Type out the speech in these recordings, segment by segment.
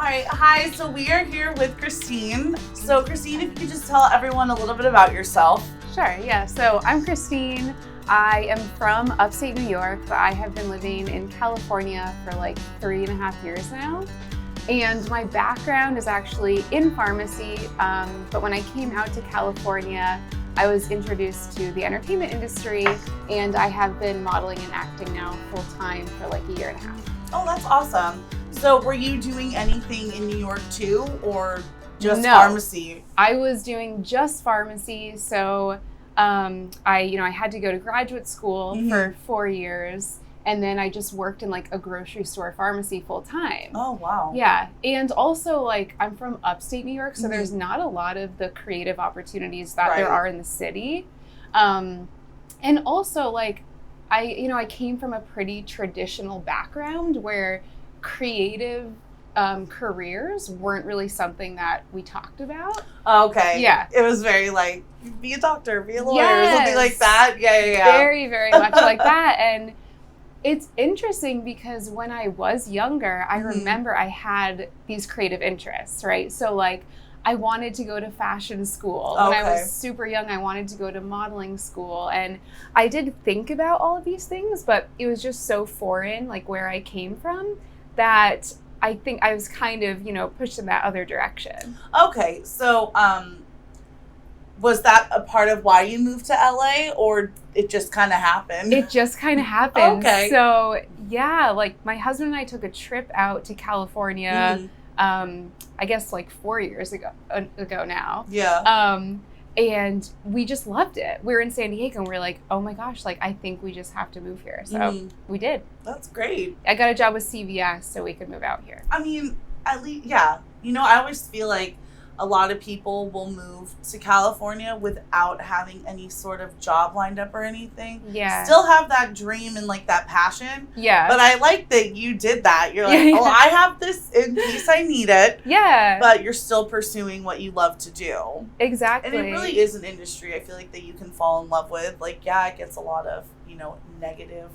right, hi. So we are here with Christine. So Christine, if you could just tell everyone a little bit about yourself. Sure, yeah. So I'm Christine. I am from upstate New York, but I have been living in California for like 3.5 years now. And my background is actually in pharmacy, but when I came out to California, I was introduced to the entertainment industry, and I have been modeling and acting now full-time for like 1.5 years. Oh, that's awesome. So were you doing anything in New York too, or just No. pharmacy? I was doing just pharmacy, so I had to go to graduate school for 4 years, and then I just worked in like a grocery store pharmacy full time. Oh, wow. Yeah, and also like I'm from upstate New York, so there's not a lot of the creative opportunities that there are in the city, and also like I came from a pretty traditional background where creative careers weren't really something that we talked about. Okay. Yeah. It was very like, be a doctor, be a lawyer, Yes. something like that. Yeah. Very, very much like that. And it's interesting because when I was younger, I remember I had these creative interests, right? So like I wanted to go to fashion school. When I was super young, I wanted to go to modeling school. And I did think about all of these things, but it was just so foreign, like where I came from, that I think I was kind of, pushed in that other direction. Okay. So, was that a part of why you moved to LA, or it just kind of happened? It just kind of happened. Okay. So yeah, like my husband and I took a trip out to California, I guess like 4 years ago now. Yeah. And we just loved it. We were in San Diego and we were like, oh my gosh, like I think we just have to move here. So we did. That's great. I got a job with CVS so we could move out here. I mean, at least, yeah. I always feel like a lot of people will move to California without having any sort of job lined up or anything. Yeah. Still have that dream and like that passion. Yeah. But I like that you did that. You're like, oh, I have this in case I need it. Yeah. But you're still pursuing what you love to do. Exactly. And it really is an industry I feel like that you can fall in love with. Like, yeah, it gets a lot of, negative.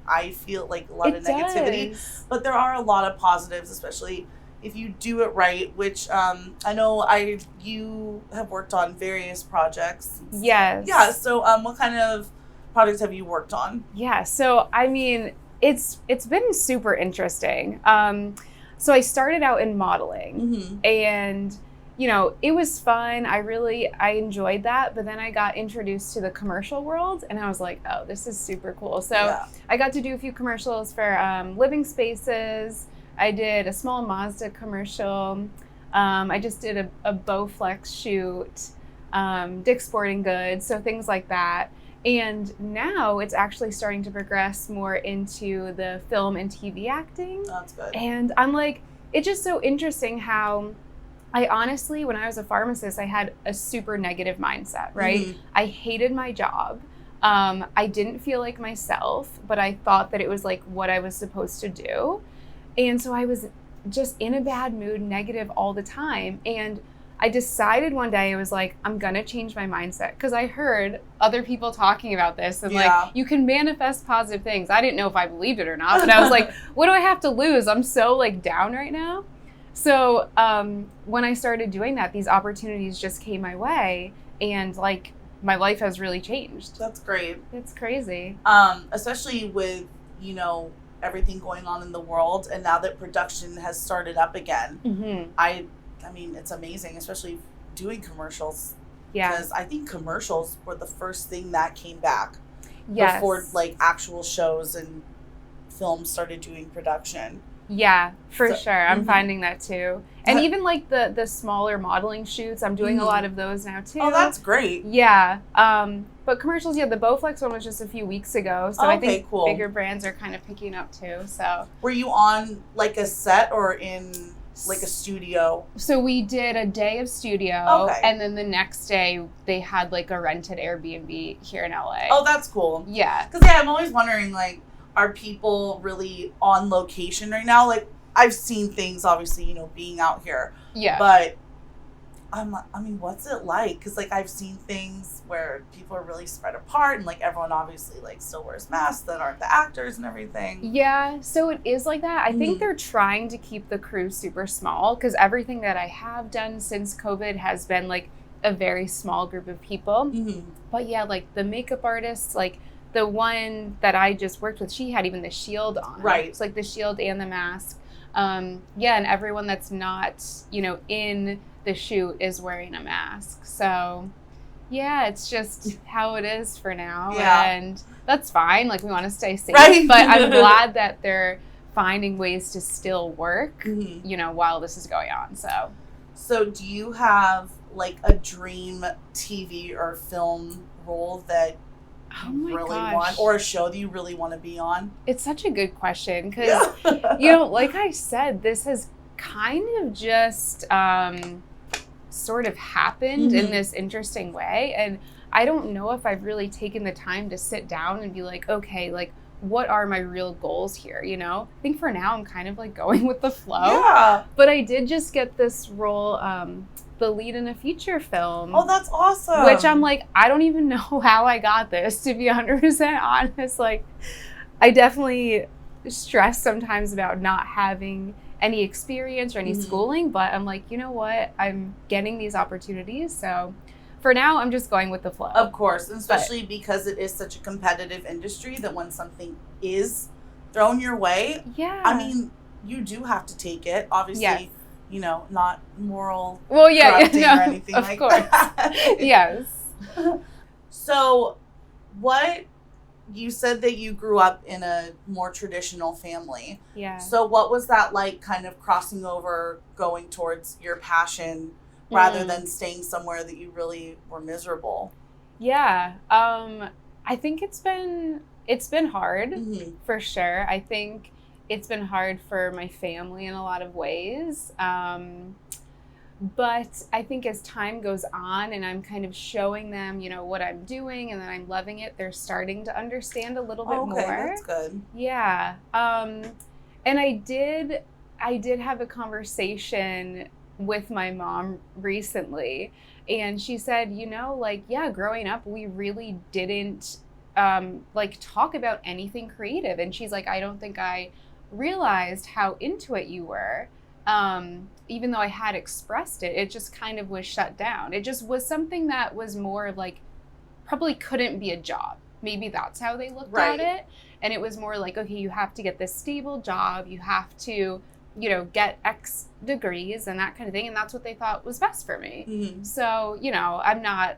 I feel like a lot of negativity. But there are a lot of positives, especially if you do it right, which I know you have worked on various projects. Yes. Yeah, so what kind of projects have you worked on? Yeah, so I mean, it's been super interesting. So I started out in modeling, and it was fun. I enjoyed that, but then I got introduced to the commercial world, and I was like, oh, this is super cool. So I got to do a few commercials for Living Spaces. I did a small Mazda commercial. I just did a Bowflex shoot, Dick's Sporting Goods, so things like that. And now it's actually starting to progress more into the film and TV acting. That's good. And I'm like, it's just so interesting how I honestly, when I was a pharmacist, I had a super negative mindset, right? I hated my job. I didn't feel like myself, but I thought that it was like what I was supposed to do. And so I was just in a bad mood, negative all the time. And I decided one day, I was like, I'm going to change my mindset. Because I heard other people talking about this and like, you can manifest positive things. I didn't know if I believed it or not. But I was like, what do I have to lose? I'm so like down right now. So when I started doing that, these opportunities just came my way. And like, my life has really changed. That's great. It's crazy. Especially with, everything going on in the world, and now that production has started up again. I mean, it's amazing, especially doing commercials. Yeah. Because I think commercials were the first thing that came back. Yes. Before like actual shows and films started doing production. Yeah, for sure. I'm finding that too. And even like the smaller modeling shoots, I'm doing a lot of those now too. Oh, that's great. Yeah. But commercials, the Bowflex one was just a few weeks ago. So I think bigger brands are kind of picking up too. So were you on like a set or in like a studio? So we did a day of studio, and then the next day they had like a rented Airbnb here in LA. Oh, that's cool. Yeah. Because I'm always wondering, like, are people really on location right now? Like, I've seen things, obviously, being out here. Yeah. But I mean, what's it like? Because like I've seen things where people are really spread apart, and like everyone obviously like still wears masks that aren't the actors and everything. Yeah, so it is like that. I think they're trying to keep the crew super small, because everything that I have done since COVID has been like a very small group of people. But yeah, like the makeup artists, like the one that I just worked with, she had even the shield on. Right. It's like the shield and the mask. Yeah, and everyone that's not, you know, in the shoot is wearing a mask. So yeah, it's just how it is for now. Yeah. And that's fine. Like, we want to stay safe. Right. But I'm glad that they're finding ways to still work, you know, while this is going on. So do you have like a dream TV or film role that you really want, or a show that you really want to be on? It's such a good question, because, you know, like I said, this has kind of just sort of happened in this interesting way. And I don't know if I've really taken the time to sit down and be like, okay, like, what are my real goals here, you know? I think for now I'm kind of like going with the flow. Yeah. But I did just get this role, the lead in a feature film. Oh, that's awesome. Which I'm like, I don't even know how I got this, to be 100% honest. Like, I definitely stress sometimes about not having any experience or any schooling, but I'm like, you know what? I'm getting these opportunities, so for now, I'm just going with the flow. Of course, especially because it is such a competitive industry that when something is thrown your way, I mean, you do have to take it. Obviously, you know, not moral corrupting or anything like that. Yes. So, you said that you grew up in a more traditional family. Yeah. So what was that like, kind of crossing over, going towards your passion rather than staying somewhere that you really were miserable? Yeah. I think it's been hard, for sure. I think it's been hard for my family in a lot of ways. But I think as time goes on and I'm kind of showing them, you know, what I'm doing and that I'm loving it, they're starting to understand a little bit more. That's good. Yeah. And I did have a conversation with my mom recently, and she said, you know, like, yeah, growing up, we really didn't like talk about anything creative. And she's like, I don't think I realized how into it you were. Even though I had expressed it, it just kind of was shut down. It just was something that was more like, probably couldn't be a job. Maybe that's how they looked at it. And it was more like, okay, you have to get this stable job. You have to, you know, get X degrees and that kind of thing. And that's what they thought was best for me. So, you know, I'm not,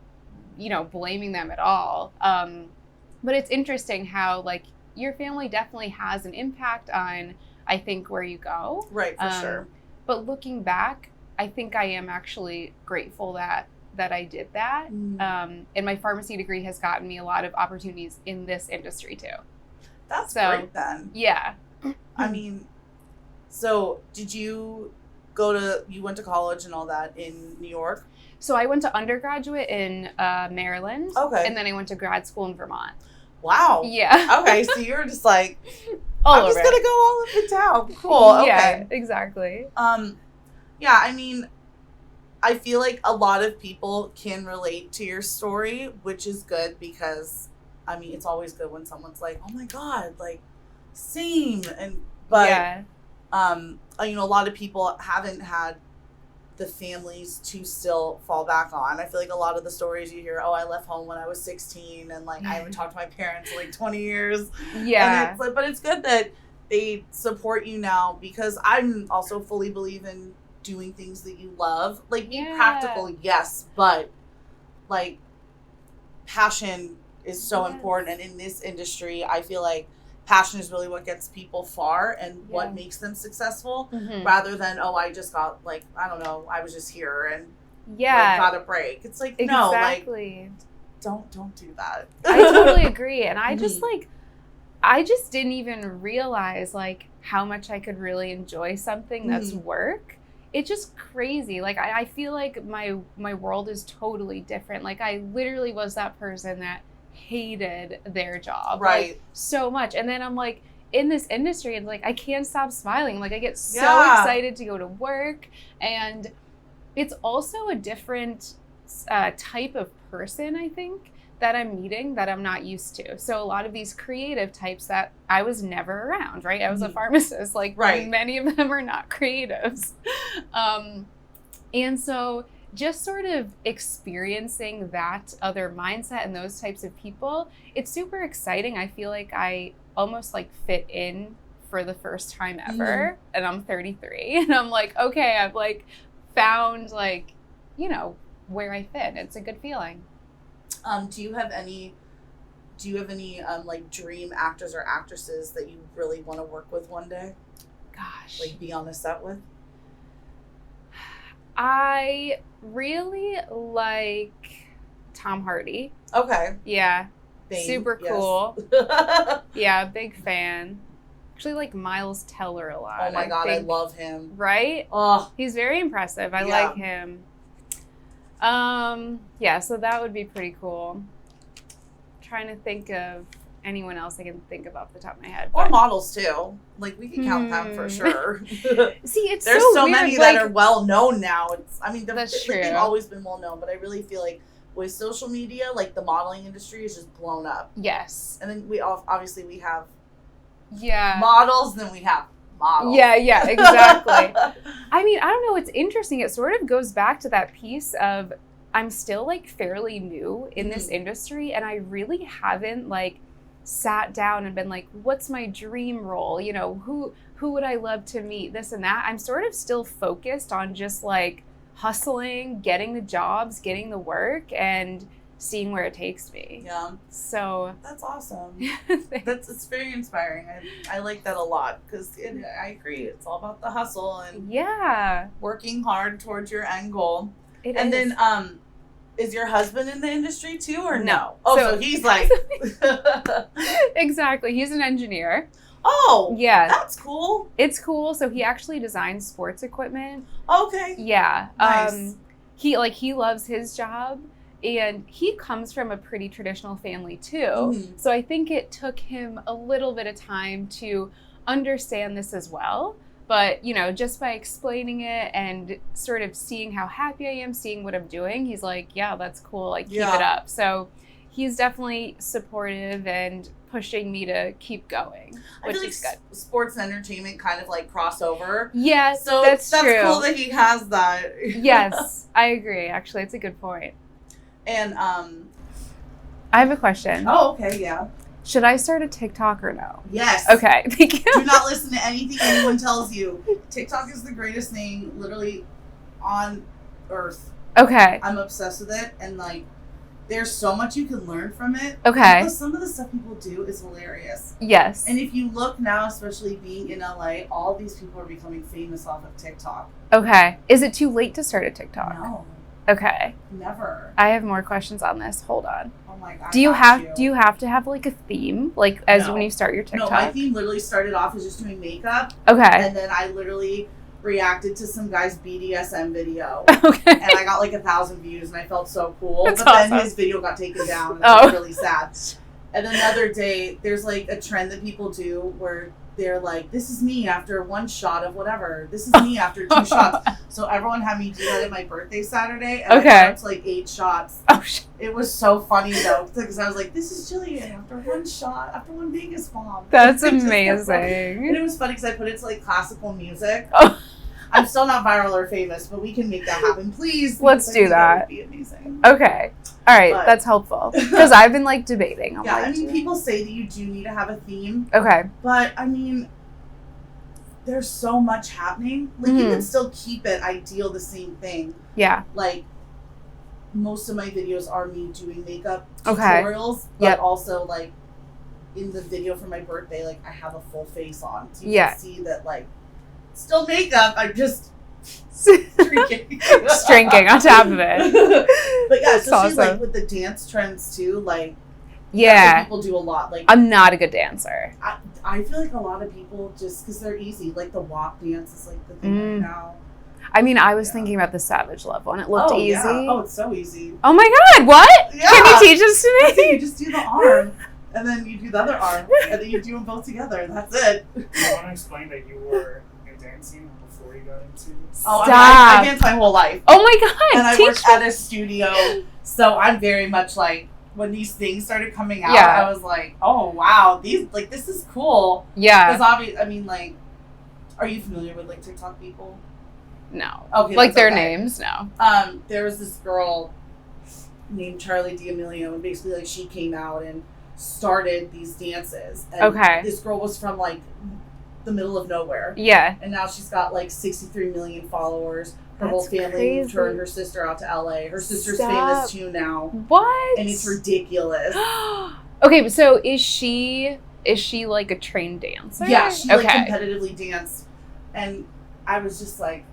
you know, blaming them at all. But it's interesting how, like, your family definitely has an impact on, I think, where you go. Right, for sure. But looking back, I think I am actually grateful that I did that. And my pharmacy degree has gotten me a lot of opportunities in this industry too. That's great then. Yeah. I mean, so did you went to college and all that in New York? So I went to undergraduate in Maryland. Okay. And then I went to grad school in Vermont. Wow. Yeah. Okay, so you were just like, I'm just going to go all up and down. Cool, okay. Yeah, exactly. Yeah, I mean, I feel like a lot of people can relate to your story, which is good because, I mean, it's always good when someone's like, oh my God, like, same. But, you know, a lot of people haven't had the families to still fall back on. I feel like a lot of the stories you hear, oh, I left home when I was 16 and like I haven't talked to my parents in like 20 years. Yeah. And it's like, but it's good that they support you now, because I'm also fully believe in doing things that you love. Like, be practical, yes, but like passion is so important. And in this industry, I feel like passion is really what gets people far and what makes them successful, rather than, oh, I just got, like, I don't know, I was just here and like, got a break. It's like, no, like, don't do that. I totally agree. And I just like, I just didn't even realize like how much I could really enjoy something that's work. It's just crazy. Like, I feel like my world is totally different. Like, I literally was that person that hated their job like, so much, and then I'm like in this industry and like I can't stop smiling. Like, I get so excited to go to work, and it's also a different type of person, I think, that I'm meeting that I'm not used to. So a lot of these creative types that I was never around, right? I was a pharmacist, like many of them are not creatives. And so just sort of experiencing that other mindset and those types of people, it's super exciting. I feel like I almost like fit in for the first time ever, and I'm 33, and I'm like, okay, I've like found like, you know, where I fit. It's a good feeling. Do you have any like dream actors or actresses that you really want to work with one day? Gosh. Like be on a set with? I really like Tom Hardy. Okay. Yeah. Bane, super cool. Yes. Yeah, big fan. Actually like Miles Teller a lot. Oh my God, I love him. Right? Oh. He's very impressive. I like him. Yeah, so that would be pretty cool. Trying to think of anyone else I can think of off the top of my head. Or models too. Like we can count them for sure. See, it's there's so weird, many like, that are well known now. That's true. They've always been well known, but I really feel like with social media, like the modeling industry is just blown up. Yes. And then we obviously we have yeah models, then we have models. Yeah, exactly. I mean, I don't know. It's interesting. It sort of goes back to that piece of I'm still like fairly new in this industry, and I really haven't like sat down and been like, what's my dream role? You know, who would I love to meet? This and that. I'm sort of still focused on just like hustling, getting the jobs, getting the work, and seeing where it takes me. Yeah. So that's awesome. It's very inspiring. I like that a lot because I agree. It's all about the hustle and working hard towards your end goal. Then is your husband in the industry too or no? Oh, so he's like exactly. He's an engineer. Oh, yeah. That's cool. It's cool. So he actually designs sports equipment. Okay. Yeah. Nice. He loves his job. And he comes from a pretty traditional family too. So I think it took him a little bit of time to understand this as well. But, you know, just by explaining it and sort of seeing how happy I am, seeing what I'm doing, he's like, yeah, that's cool. Like, keep it up. So he's definitely supportive and pushing me to keep going, which is good. Sports and entertainment kind of like crossover. Yes, so that's true. That's cool that he has that. Yes, I agree. Actually, it's a good point. And I have a question. Oh, okay, yeah. Should I start a TikTok or no? Yes. Okay, thank you. Do not listen to anything anyone tells you. TikTok is the greatest thing literally on earth. Okay. I'm obsessed with it, and like there's so much you can learn from it. Okay. Because some of the stuff people do is hilarious. Yes. And if you look now, especially being in LA, all these people are becoming famous off of TikTok. Okay. Is it too late to start a TikTok? No. Okay. Never. I have more questions on this. Hold on. Oh my God. Do you have to have like a theme, like when you start your TikTok? No, my theme literally started off as just doing makeup. Okay. And then I literally reacted to some guy's BDSM video. Okay. And I got like 1,000 views and I felt so cool. That's but awesome. Then his video got taken down and I was really sad. And then the other day, there's like a trend that people do where they're like, this is me after one shot of whatever. This is me after 2 shots. So everyone had me do that at my birthday Saturday. And I got like 8 shots. Oh, it was so funny though. Because I was like, this is Jillian after one shot, after one Vegas bomb. That's amazing. And it was funny because I put it to like classical music. Oh. I'm still not viral or famous, but we can make that happen. Please. Let's do that. That would be amazing. Okay. All right. That's helpful. Because I've been like debating. Yeah, I mean, people say that you do need to have a theme. Okay. But I mean, there's so much happening. Like, you can still keep it ideal, the same thing. Yeah. Like, most of my videos are me doing makeup tutorials. But also, like, in the video for my birthday, like, I have a full face on. So you can see that, like, still makeup. I'm just drinking. Just drinking on top of it. But yeah, especially like with the dance trends too, like that's what people do a lot. Like I'm not a good dancer. I feel like a lot of people just because they're easy, like the WAP dance is like the thing right now. I mean, I was thinking about the Savage Love one. It looked easy. Yeah. Oh, it's so easy. Oh my God! What? Yeah. Can you teach this to me? You just do the arm, and then you do the other arm, and then you do them both together. That's it. I want to explain that you were in dancing before you got into? Oh, Stop. I danced my whole life. Oh my God. And I Teach worked at a studio, so I'm very much like, when these things started coming out, Yeah. I was like, oh wow, this is cool. Yeah. Because obviously, I mean, like, are you familiar with like TikTok people? No. Okay, Like that's their okay. names? No. There was this girl named Charlie D'Amelio, and basically like she came out and started these dances. And Okay. This girl was from like the middle of nowhere, Yeah. and now she's got like 63 million followers. Her whole That's family moved her crazy. and her sister out to LA. Her sister's Stop. famous too now, What? and it's ridiculous. Okay, so is she like a trained dancer? Yeah, she like Okay. competitively danced, and I was just like,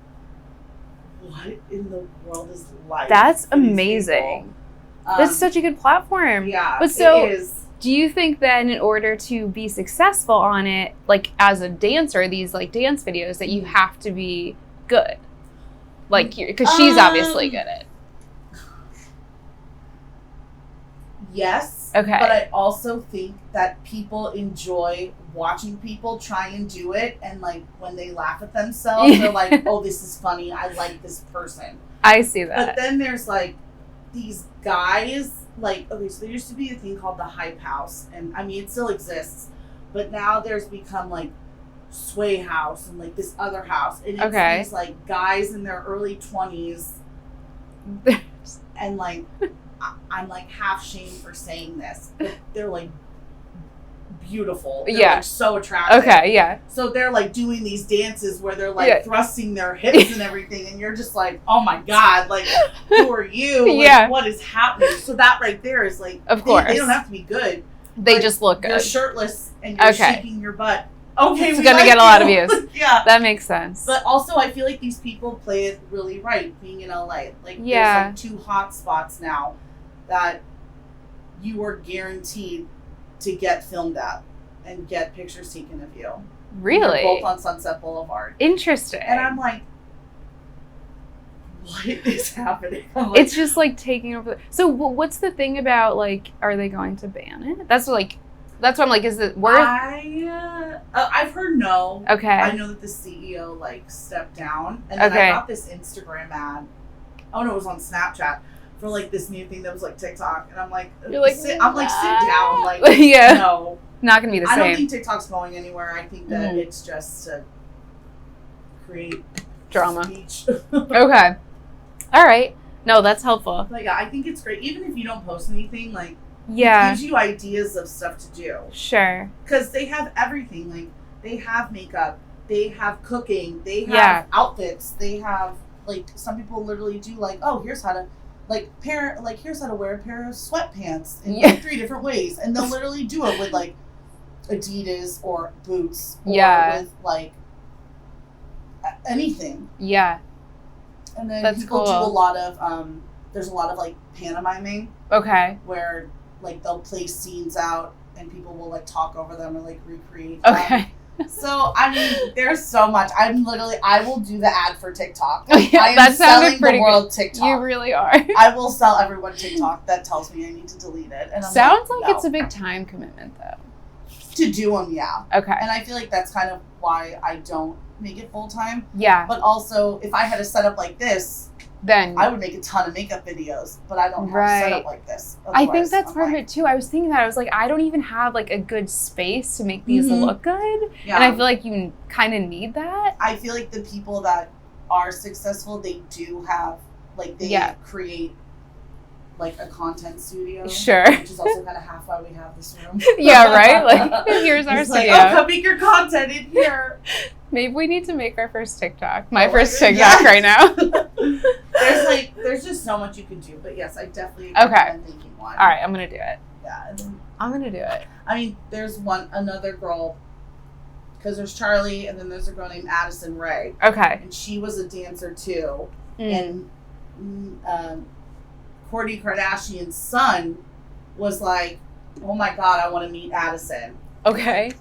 what in the world is life? That's for these amazing. people? That's such a good platform. Yeah, But so- it is. Do you think then, in order to be successful on it, like as a dancer, these like dance videos, that you have to be good, like because she's obviously good at. Yes. Okay. But I also think that people enjoy watching people try and do it, and like when they laugh at themselves, they're like, "Oh, this is funny. I like this person." I see But that. then there's like these guys, like, okay, so there used to be a thing called the Hype House, and I mean it still exists, but now there's become like Sway House and like this other house, and it's Okay. these like guys in their early 20s, and like I'm like half shamed for saying this, but they're like beautiful. They're, Yeah. like, so attractive. Okay, yeah. So they're like doing these dances where they're like Yeah. thrusting their hips and everything, and you're just like, oh my god, like who are you? Like, Yeah. what is happening? So that right there is like, Of they course. don't have to be good. They Like, just look You're good. shirtless and you're Okay. shaking your butt. Okay, It's we gonna like get a lot of you. views. Yeah. That makes sense. But also, I feel like these people play it really right, being in LA. Like, Yeah. there's like 2 hot spots now that you are guaranteed to get filmed at and get pictures taken of you. Really? They're both on Sunset Boulevard. Interesting. And I'm like, what is happening? I'm like, It's just like taking over. So what's the thing about like? Are they going to ban it? That's what I'm like. Is it worth? I've heard no. Okay. I know that the CEO like stepped down, and then Okay. I got this Instagram ad. Oh no, it was on Snapchat for like this new thing that was like TikTok, and I'm like, You're like, sit down, like yeah. no. Not gonna be the I don't same think TikTok's going anywhere. I think that Mhm. it's just to create drama. speech. Okay. All right. No, that's helpful. But yeah, I think it's great. Even if you don't post anything, like it Yeah. gives you ideas of stuff to do. Sure. Because they have everything. Like they have makeup, they have cooking, they have Yeah. outfits, they have like some people literally do like, oh, here's how to here's how to wear a pair of sweatpants in Yeah. 3 different ways, and they'll literally do it with like Adidas or boots, or Yeah. with like anything. Yeah. And then That's people do cool. a lot of there's a lot of like pantomiming Okay. where like they'll play scenes out and people will like talk over them or like recreate them. Okay. So I mean, there's so much. I will do the ad for TikTok. Yeah, I am that sounded selling pretty the world TikTok. You really are. I will sell everyone TikTok that tells me I need to delete it. And I'm Sounds like no. it's a big time commitment though. to do them, yeah. Okay. And I feel like that's kind of why I don't make it full time. Yeah. But also, if I had a setup like this, Then I would make a ton of makeup videos. But I don't have Right. a setup like this. I think Otherwise, that's I'm part of like, it too. I was thinking that I was like, I don't even have like a good space to make these Mhm. look good, Yeah. and I feel like you kind of need that. I feel like the people that are successful, they do have like they Yeah. create like a content studio. Sure. Which is also kind of half why we have this room. Yeah, right? Like, here's our It's like, studio. oh, come make your content in here. Maybe we need to make our first TikTok. My Oh, first yeah. TikTok right now. There's just so much you can do. But yes, I definitely Okay. recommend making one. All right, I'm gonna do it. Yeah. And then, I'm gonna do it. I mean, there's another girl, because there's Charlie, and then there's a girl named Addison Rae, Okay. and she was a dancer too. Mm. And Kourtney Kardashian's son was like, "Oh my god, I want to meet Addison." Okay.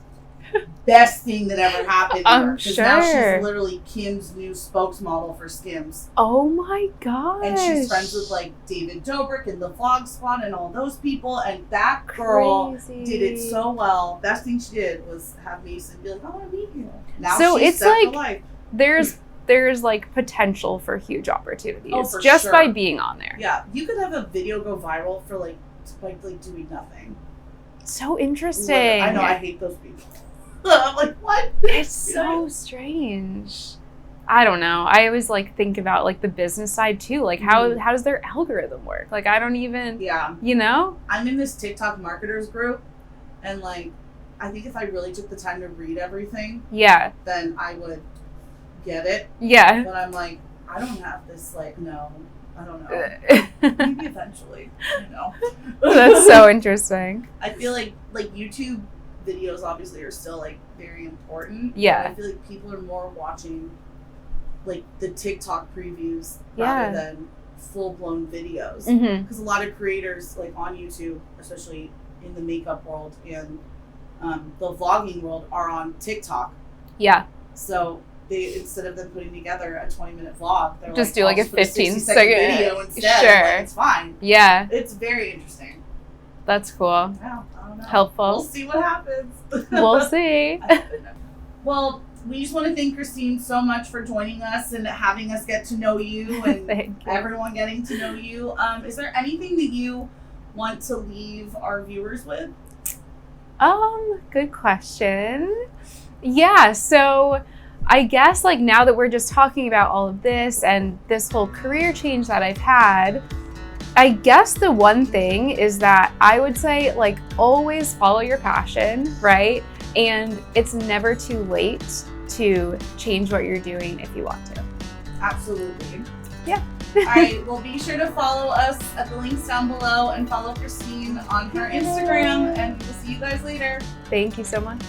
Best thing that ever happened to I'm her, because now sure. she's literally Kim's new spokesmodel for Skims, Oh my gosh. and she's friends with like David Dobrik and the Vlog Squad and all those people. And that girl Crazy. did it so well. Best thing she did was have Mason be like, "I want to meet you." Now So she's it's set for like- life. there's like potential for huge opportunities for just sure. by being on there. Yeah, you could have a video go viral for like doing nothing. So interesting. I know, I hate those people. I'm like, what? It's so strange. I don't know. I always like think about like the business side too. Like how does their algorithm work? Like I don't even. Yeah. You know. I'm in this TikTok marketers group, and like, I think if I really took the time to read everything, Yeah. then I would get it. Yeah. But I'm like, I don't have this. Like, no, I don't know. Maybe eventually, you know. That's so interesting. I feel like YouTube videos obviously are still like very important. Yeah. But I feel like people are more watching like the TikTok previews Yeah. rather than full blown videos. Mm-hmm. Because a lot of creators like on YouTube, especially in the makeup world and the vlogging world, are on TikTok. Yeah. So they, instead of them putting together a 20-minute vlog, they're Just like, do like I'll a put 15-second video instead. Sure. Like, it's fine. Yeah. It's very interesting. That's cool. Yeah, I don't know. Helpful. We'll see what happens. We'll see. Well, we just want to thank Christine so much for joining us and having us get to know you and Thank you. everyone getting to know you. Is there anything that you want to leave our viewers with? Good question. Yeah, so I guess like now that we're just talking about all of this and this whole career change that I've had, I guess the one thing is that I would say like always follow your passion, right? And it's never too late to change what you're doing if you want to. Absolutely. Yeah. All right. Well, be sure to follow us at the links down below and follow Christine on her Instagram. And we'll see you guys later. Thank you so much.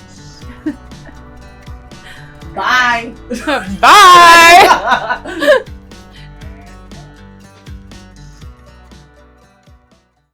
Bye. Bye.